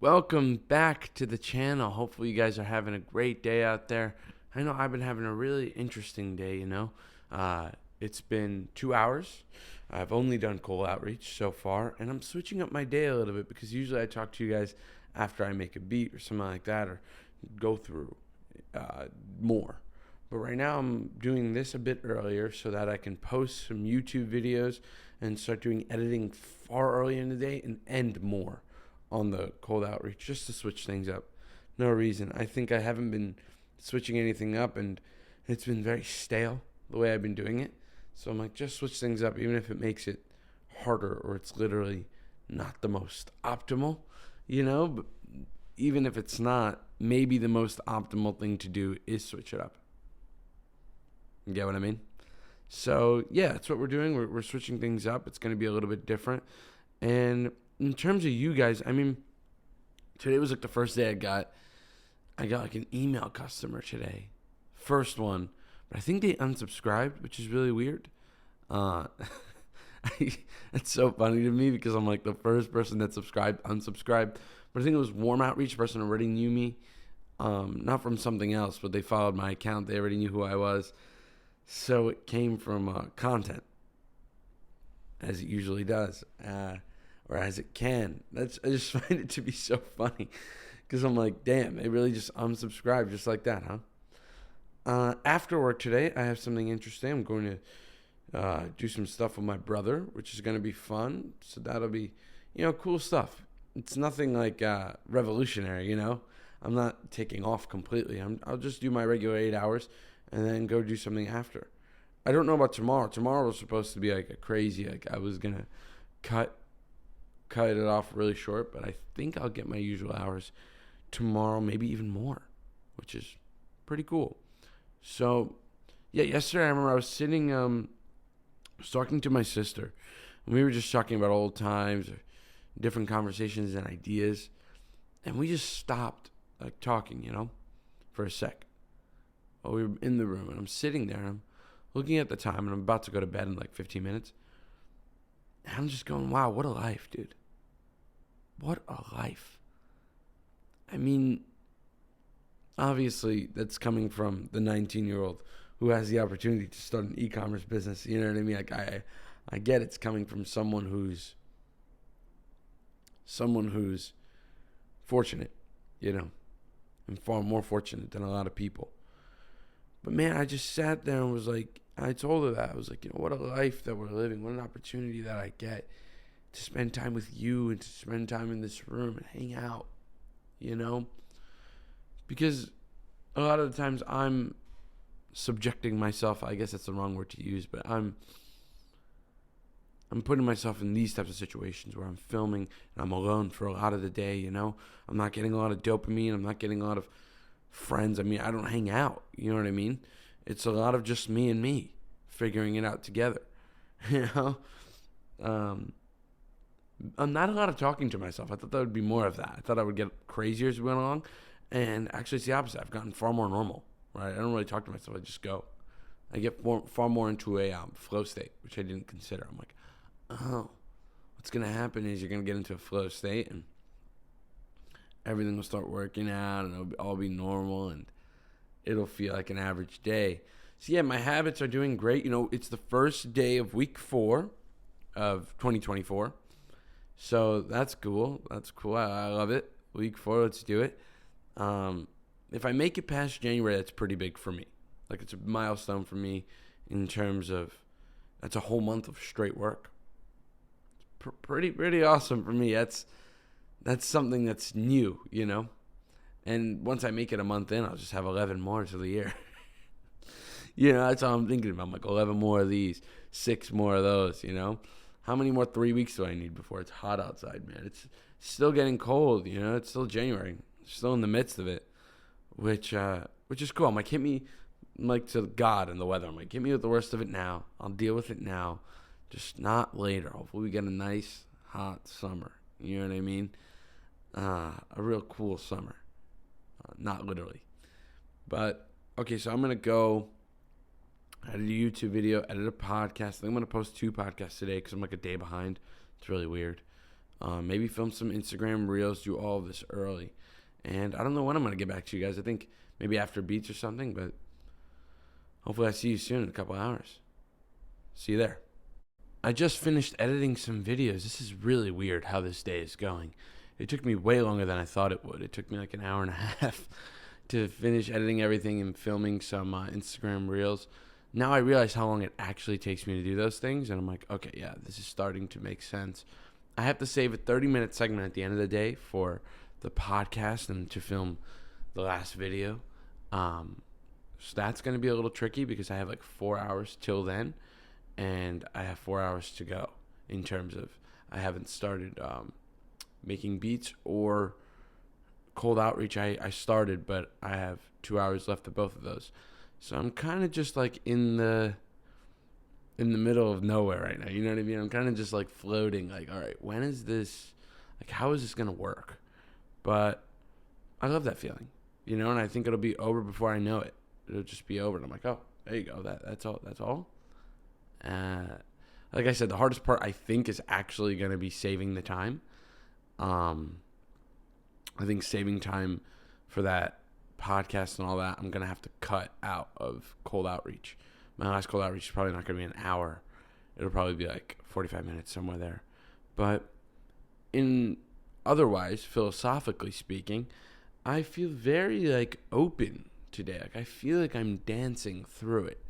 Welcome back to the channel. Hopefully you guys are having a great day out there. I know I've been having a really interesting day. It's been 2 hours. I've only done cold outreach so far, and I'm switching up my day a little bit because usually I talk to you guys after I make a beat or something like that, or go through more. But right now I'm doing this a bit earlier so that I can post some YouTube videos and start doing editing far earlier in the day and end more on the cold outreach just to switch things up. No reason. I think I haven't been switching anything up, and it's been very stale the way I've been doing it. So I'm like, just switch things up, even if it makes it harder or it's literally not the most optimal. But even if it's not, maybe the most optimal thing to do is switch it up. You get what I mean? So yeah, that's what we're doing. We're switching things up. It's going to be a little bit different. And in terms of you guys, today was like the first day I got like an email customer today. First one. But I think they unsubscribed, which is really weird. It's so funny to me because I'm like the first person that unsubscribed. But I think it was warm outreach. Person already knew me. Not from something else, but they followed my account. They already knew who I was. So it came from content, as it usually does. Or as it can. I just find it to be so funny because I'm like, damn, they really just unsubscribed just like that, huh? After work today, I have something interesting. I'm going to do some stuff with my brother, which is going to be fun. So that'll be, cool stuff. It's nothing like revolutionary, I'm not taking off completely. I'll just do my regular 8 hours and then go do something after. I don't know about tomorrow. Tomorrow was supposed to be like a crazy, like I was going to cut it off really short, but I think I'll get my usual hours tomorrow, maybe even more, which is pretty cool. So, yeah, yesterday I remember I was sitting, was talking to my sister, and we were just talking about old times, or different conversations and ideas, and we just stopped, like, talking, for a sec. While we were in the room, and I'm sitting there, and I'm looking at the time, and I'm about to go to bed in like 15 minutes, and I'm just going, wow, what a life, dude. What a life. Obviously, that's coming from the 19-year-old who has the opportunity to start an e-commerce business. You know what I mean? Like, I get it's coming from someone who's fortunate, and far more fortunate than a lot of people. But man, I just sat there and was like, I told her that. I was like, what a life that we're living. What an opportunity that I get to spend time with you and to spend time in this room and hang out, Because a lot of the times I'm subjecting myself, I guess that's the wrong word to use, but I'm putting myself in these types of situations where I'm filming and I'm alone for a lot of the day, I'm not getting a lot of dopamine. I'm not getting a lot of friends. I don't hang out, you know what I mean? It's a lot of just me and me figuring it out together, I'm not a lot of talking to myself. I thought that would be more of that. I thought I would get crazier as we went along. And actually, it's the opposite. I've gotten far more normal, right? I don't really talk to myself. I just go. I get far more into a flow state, which I didn't consider. I'm like, oh, what's going to happen is you're going to get into a flow state and everything will start working out and it'll all be normal and it'll feel like an average day. So, yeah, my habits are doing great. It's the first day of week 4 of 2024. So that's cool. I love it. Week 4, let's do it. If I make it past January, that's pretty big for me. Like, it's a milestone for me in terms of that's a whole month of straight work. It's pretty awesome for me. That's something that's new, And once I make it a month in, I'll just have 11 more to the year. That's all I'm thinking about. I'm like, 11 more of these, 6 more of those, How many more 3 weeks do I need before it's hot outside, man? It's still getting cold, It's still January. Still in the midst of it, which is cool. I'm like, hit me, like, to God and the weather. I'm like, hit me with the worst of it now. I'll deal with it now, just not later. Hopefully we get a nice, hot summer. You know what I mean? A real cool summer. Not literally. But, okay, so I'm going to go edit a YouTube video, edit a podcast. I think I'm going to post 2 podcasts today because I'm like a day behind. It's really weird. Maybe film some Instagram reels, do all of this early. And I don't know when I'm going to get back to you guys. I think maybe after beats or something, but hopefully I see you soon in a couple hours. See you there. I just finished editing some videos. This is really weird how this day is going. It took me way longer than I thought it would. It took me like an hour and a half to finish editing everything and filming some Instagram reels. Now I realize how long it actually takes me to do those things, and I'm like, okay, yeah, this is starting to make sense. I have to save a 30-minute segment at the end of the day for the podcast and to film the last video. So that's going to be a little tricky because I have like 4 hours till then, and I have 4 hours to go in terms of I haven't started making beats or cold outreach. I started, but I have 2 hours left of both of those. So I'm kind of just like in the middle of nowhere right now. You know what I mean? I'm kind of just like floating, like, all right, when is this, like, how is this going to work? But I love that feeling, you know, and I think it'll be over before I know it. It'll just be over. And I'm like, oh, there you go. That's all. Like I said, the hardest part I think is actually going to be saving the time. I think saving time for that podcast and all that, I'm going to have to cut out of cold outreach. My last cold outreach is probably not going to be an hour. It'll probably be like 45 minutes, somewhere there. But otherwise, philosophically speaking, I feel very like open today. Like I feel like I'm dancing through it.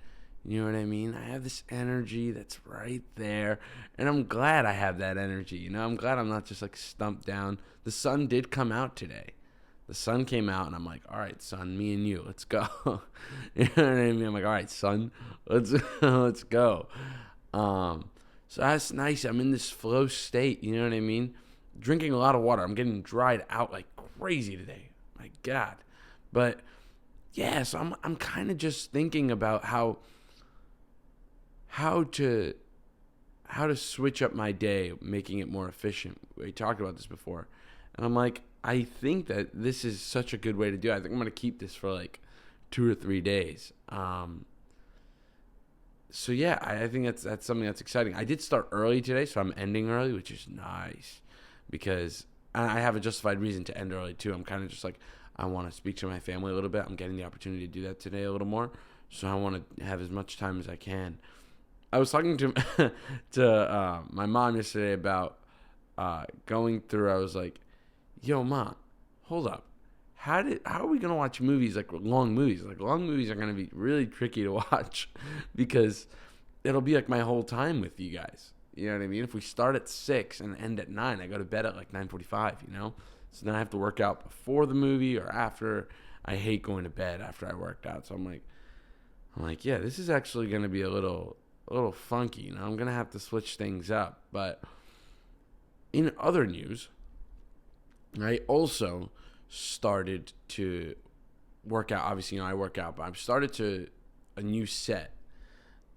You know what I mean? I have this energy that's right there, and I'm glad I have that energy. You know, I'm glad I'm not just like stumped down. The sun did come out today. The sun came out, and I'm like, all right, son, me and you, let's go. You know what I mean? I'm like, all right, son, let's go. So that's nice. I'm in this flow state. You know what I mean? Drinking a lot of water. I'm getting dried out like crazy today. My God. But yeah, so I'm kind of just thinking about how to switch up my day, making it more efficient. We talked about this before. And I'm like, I think that this is such a good way to do it. I think I'm going to keep this for like 2 or 3 days. So yeah, I think that's something that's exciting. I did start early today, so I'm ending early, which is nice because I have a justified reason to end early too. I'm kind of just like, I want to speak to my family a little bit. I'm getting the opportunity to do that today a little more. So I want to have as much time as I can. I was talking to my mom yesterday about going through. I was like, yo, Mom, hold up. How are we gonna watch movies, like long movies? Like long movies are gonna be really tricky to watch because it'll be like my whole time with you guys. You know what I mean? If we start at 6 and end at 9, I go to bed at like 9:45. You know, so then I have to work out before the movie or after. I hate going to bed after I worked out. So I'm like, yeah, this is actually gonna be a little funky. You know, I'm gonna have to switch things up. But in other news, I also started to work out. Obviously, you know, I work out, but I've started a new set.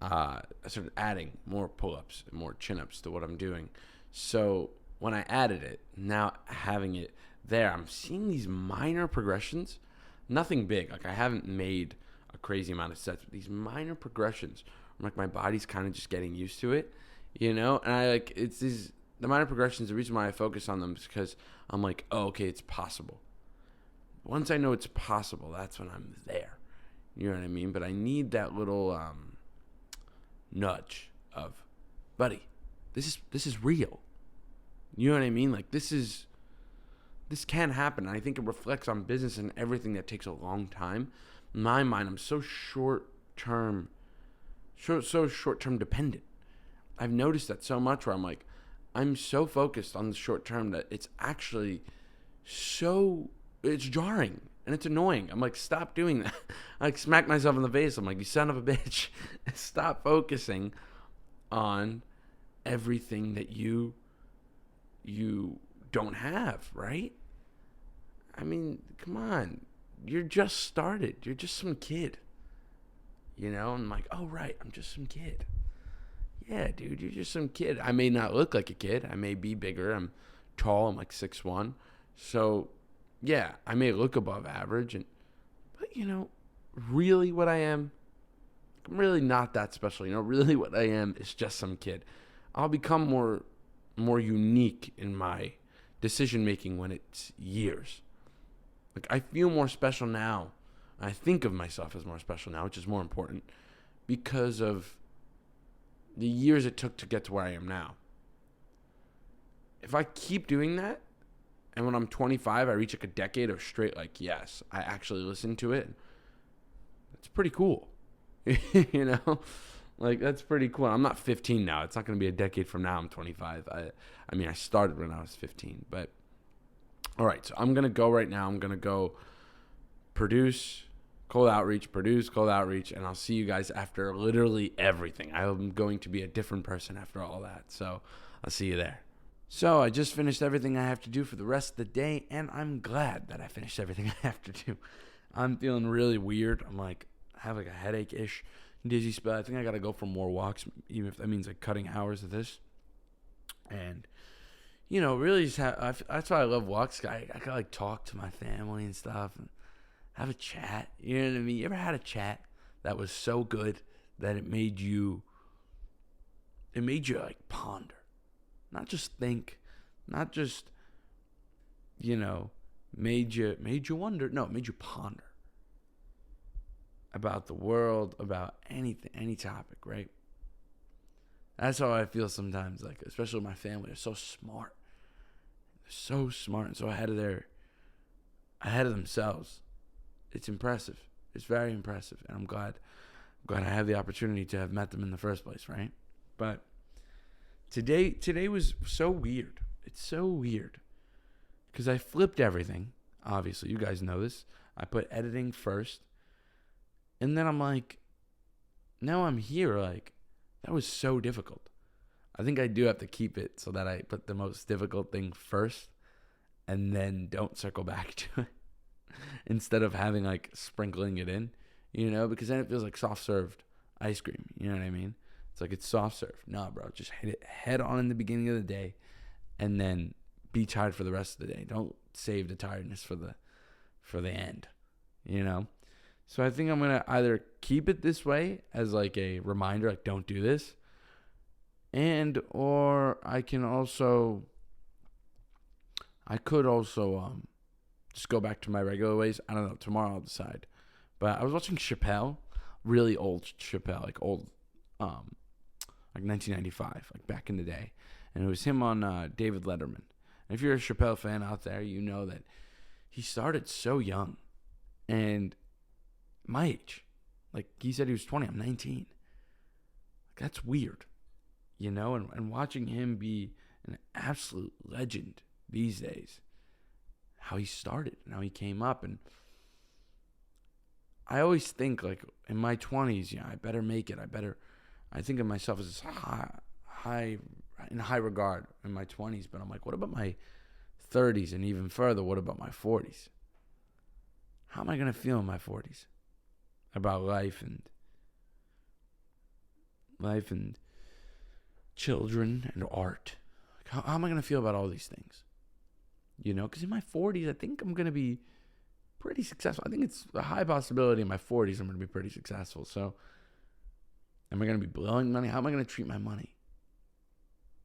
I started adding more pull-ups and more chin-ups to what I'm doing. So when I added it, now having it there, I'm seeing these minor progressions. Nothing big. Like I haven't made a crazy amount of sets, but these minor progressions. I'm like, my body's kind of just getting used to it, you know? And I like, it's these, the minor progressions, the reason why I focus on them is because I'm like, oh, okay, it's possible. Once I know it's possible, that's when I'm there. You know what I mean? But I need that little nudge of, buddy, this is real. You know what I mean? Like this can happen. I think it reflects on business and everything that takes a long time. In my mind, I'm so short-term dependent. I've noticed that so much where I'm like, I'm so focused on the short term that it's actually it's jarring and it's annoying. I'm like, stop doing that. I like smack myself in the face. I'm like, you son of a bitch. Stop focusing on everything that you don't have, right? I mean, come on. You're just started. You're just some kid. You know? And I'm like, oh, right. I'm just some kid. Yeah, dude, you're just some kid. I may not look like a kid. I may be bigger. I'm tall. I'm like 6'1". So, yeah, I may look above average. But, you know, really what I am, I'm really not that special. You know, really what I am is just some kid. I'll become more more unique in my decision making when it's years. Like, I feel more special now. I think of myself as more special now, which is more important because of the years it took to get to where I am now. If I keep doing that, and when I'm 25, I reach like a decade of straight, like, yes, I actually listened to it, it's pretty cool. You know? Like, that's pretty cool. I'm not 15 now. It's not going to be a decade from now. I'm 25. I mean, I started when I was 15. But, all right, so I'm going to go right now. I'm going to go produce cold outreach, and I'll see you guys after literally everything. I'm going to be a different person after all that. So I'll see you there. So I just finished everything I have to do for the rest of the day, and I'm glad that I finished everything I have to do. I'm feeling really weird. I'm like, I have like a headache-ish, dizzy spell. I think I got to go for more walks, even if that means like cutting hours of this. And, you know, really just that's why I love walks. I can like talk to my family and stuff and have a chat. You know what I mean? You ever had a chat that was so good that it made you like ponder? Not just think, not just, you know, made you wonder. No, it made you ponder about the world, about anything, any topic, right? That's how I feel sometimes, like, especially with my family. They're so smart. They're so smart and so ahead of themselves. It's impressive. It's very impressive. And I'm glad I have the opportunity to have met them in the first place, right? But Today was so weird. It's so weird. Because I flipped everything. Obviously, you guys know this. I put editing first. And then I'm like, now I'm here. Like, that was so difficult. I think I do have to keep it so that I put the most difficult thing first and then don't circle back to it. Instead of having, like, sprinkling it in, you know? Because then it feels like soft-served ice cream. You know what I mean? It's like it's soft serve. Nah, bro. Just hit it head on in the beginning of the day and then be tired for the rest of the day. Don't save the tiredness for the end, you know? So I think I'm going to either keep it this way as like a reminder, like don't do this, or I could also just go back to my regular ways. I don't know. Tomorrow I'll decide. But I was watching Chappelle, really old Chappelle, like old, like 1995, like back in the day. And it was him on David Letterman. And if you're a Chappelle fan out there, you know that he started so young. And my age. Like, he said he was 20. I'm 19. Like, that's weird. You know? And watching him be an absolute legend these days. How he started and how he came up. And I always think, like, in my 20s, yeah, I better make it. I think of myself as in high regard in my 20s, but I'm like, what about my 30s and even further? What about my 40s? How am I going to feel in my 40s about life and children and art? Like, how am I going to feel about all these things? You know, because in my 40s, I think I'm going to be pretty successful. I think it's a high possibility in my 40s I'm going to be pretty successful. So, am I going to be blowing money? How am I going to treat my money?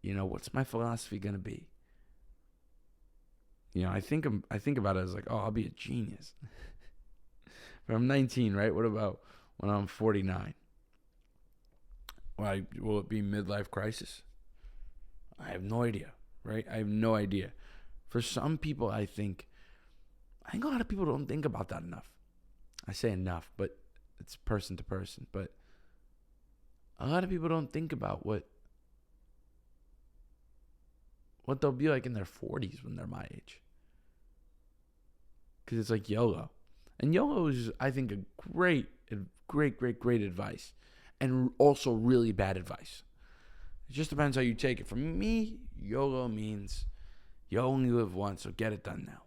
You know, what's my philosophy going to be? You know, I think about it as like, oh, I'll be a genius. But I'm 19, right? What about when I'm 49? Will it be midlife crisis? I have no idea, right? I have no idea. For some people, I think a lot of people don't think about that enough. I say enough, but it's person to person. But a lot of people don't think about what they'll be like in their 40s when they're my age. Because it's like YOLO. And YOLO is, I think, a great advice. And also really bad advice. It just depends how you take it. For me, YOLO means you only live once, so get it done now.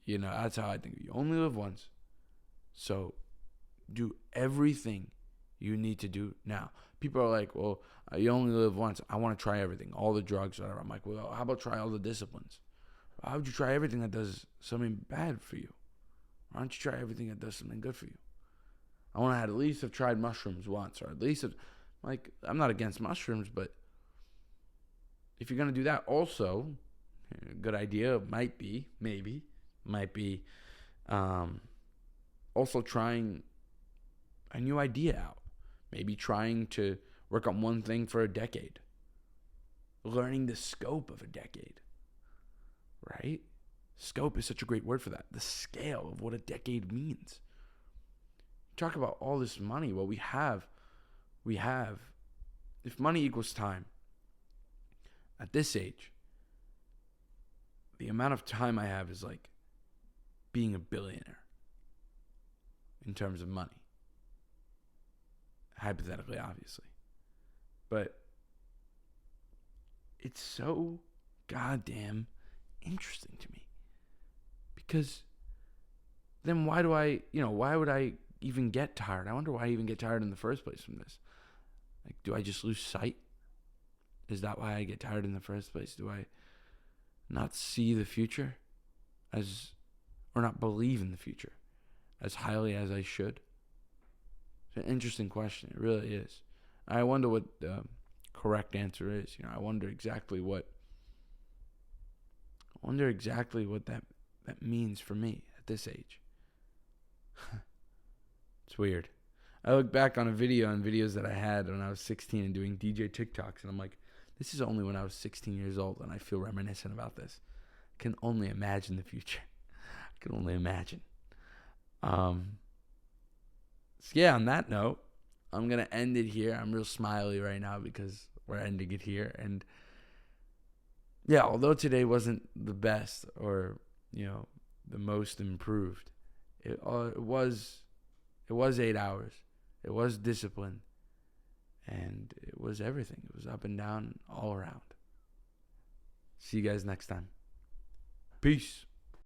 You know, that's how I think. You only live once, so do everything you need to do now. People are like, well, you only live once. I want to try everything, all the drugs, whatever. I'm like, well, how about try all the disciplines? How would you try everything that does something bad for you? Why don't you try everything that does something good for you? I want to at least have tried mushrooms once, or at least, like, I'm not against mushrooms, but if you're going to do that, also, a good idea might be also trying a new idea out. Maybe trying to work on one thing for a decade. Learning the scope of a decade. Right? Scope is such a great word for that. The scale of what a decade means. Talk about all this money. Well, we have, if money equals time, at this age, the amount of time I have is like being a billionaire in terms of money. Hypothetically, obviously. But it's so goddamn interesting to me. Because then why would I even get tired? I wonder why I even get tired in the first place from this. Like, do I just lose sight? Is that why I get tired in the first place? Do I not see the future or not believe in the future as highly as I should? It's an interesting question. It really is. I wonder what the correct answer is. I wonder exactly what that means for me at this age. It's weird. I look back on videos that I had when I was 16 and doing DJ TikToks, and I'm like, this is only when I was 16 years old, and I feel reminiscent about this. I can only imagine the future. I can only imagine. So yeah, on that note, I'm going to end it here. I'm real smiley right now because we're ending it here. And yeah, although today wasn't the best or, the most improved, it was 8 hours. It was discipline. And it was everything. It was up and down all around. See you guys next time. Peace.